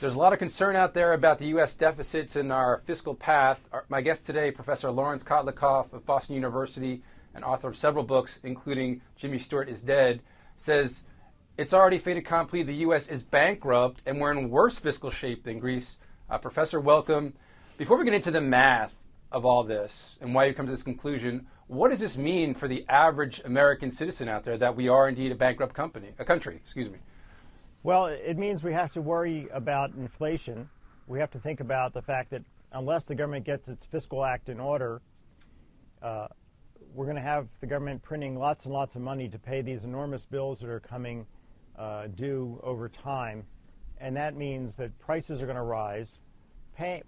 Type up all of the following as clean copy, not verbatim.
There's a lot of concern out there about the U.S. deficits and our fiscal path. My guest today, Professor Lawrence Kotlikoff of Boston University and author of several books, including Jimmy Stewart is Dead, says it's already fait accompli. The U.S. is bankrupt and we're in worse fiscal shape than Greece. Professor, welcome. Before we get into the math of all this and why you come to this conclusion, what does this mean for the average American citizen out there that we are indeed a bankrupt country? Well, it means we have to worry about inflation. We have to think about the fact that unless the government gets its fiscal act in order, we're going to have the government printing lots and lots of money to pay these enormous bills that are coming due over time. And that means that prices are going to rise.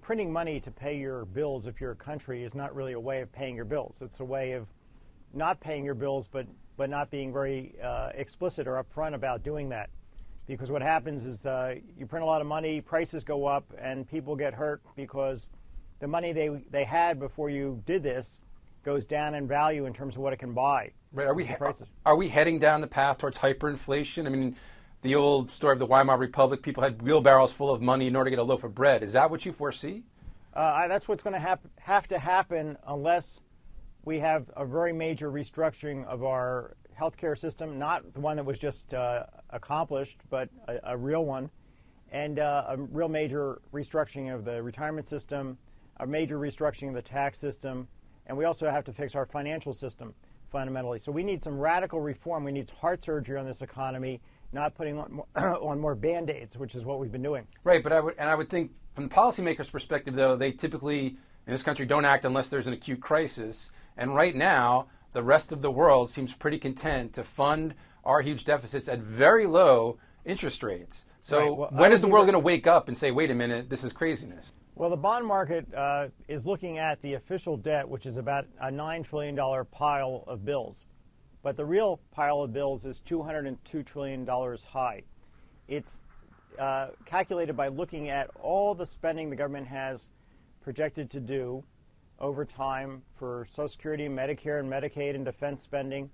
Printing money to pay your bills if you're a country is not really a way of paying your bills. It's a way of not paying your bills, but not being very explicit or upfront about doing that. Because what happens is you print a lot of money, prices go up, and people get hurt because the money they had before you did this goes down in value in terms of what it can buy. Right. Are we heading down the path towards hyperinflation? I mean, the old story of the Weimar Republic, people had wheelbarrows full of money in order to get a loaf of bread. Is that what you foresee? That's what's going to have to happen unless we have a very major restructuring of our healthcare system, not the one that was just accomplished, but a real one, and a real major restructuring of the retirement system, a major restructuring of the tax system, and we also have to fix our financial system fundamentally. So we need some radical reform. We need heart surgery on this economy, not putting on more Band-Aids, which is what we've been doing. Right, but I would think from the policymakers' perspective, though, they typically in this country don't act unless there's an acute crisis. And right now, the rest of the world seems pretty content to fund our huge deficits at very low interest rates. So right. Well, when is the world going to wake up and say, wait a minute, this is craziness? Well, the bond market is looking at the official debt, which is about a $9 trillion pile of bills. But the real pile of bills is $202 trillion high. It's calculated by looking at all the spending the government has projected to do over time for Social Security, Medicare, and Medicaid, and defense spending,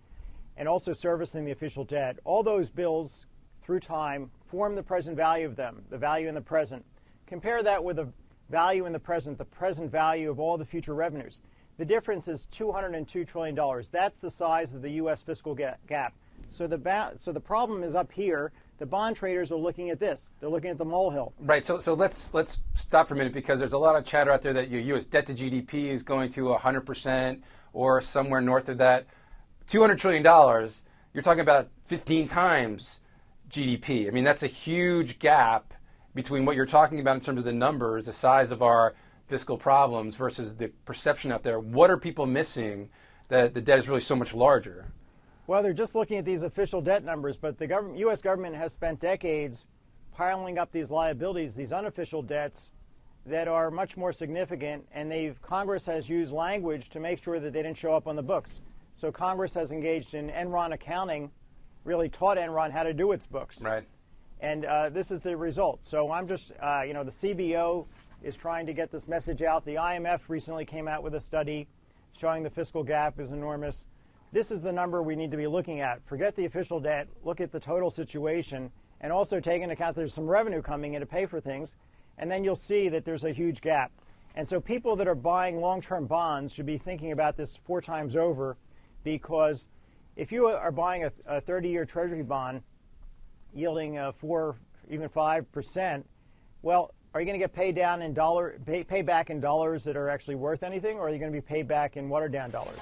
and also servicing the official debt. All those bills, through time, form the present value of them, the value in the present. Compare that with the value in the present value of all the future revenues. The difference is $202 trillion. That's the size of the U.S. fiscal gap. So the problem is up here. The bond traders are looking at this. They're looking at the molehill. Right. So let's stop for a minute, because there's a lot of chatter out there that your U.S. debt to GDP is going to 100% or somewhere north of that. $200 trillion, you're talking about 15 times GDP. I mean, that's a huge gap between what you're talking about in terms of the numbers, the size of our fiscal problems versus the perception out there. What are people missing that the debt is really so much larger? Well, they're just looking at these official debt numbers, but the U.S. government has spent decades piling up these liabilities, these unofficial debts that are much more significant, and Congress has used language to make sure that they didn't show up on the books. So Congress has engaged in Enron accounting, really taught Enron how to do its books. Right. And this is the result. So I'm just, the CBO is trying to get this message out. The IMF recently came out with a study showing the fiscal gap is enormous. This is the number we need to be looking at. Forget the official debt, look at the total situation, and also take into account there's some revenue coming in to pay for things, and then you'll see that there's a huge gap. And so people that are buying long-term bonds should be thinking about this 4 times over, because if you are buying a 30-year Treasury bond yielding 4, even 5%, well, are you going to get paid back in dollars that are actually worth anything, or are you going to be paid back in watered-down dollars?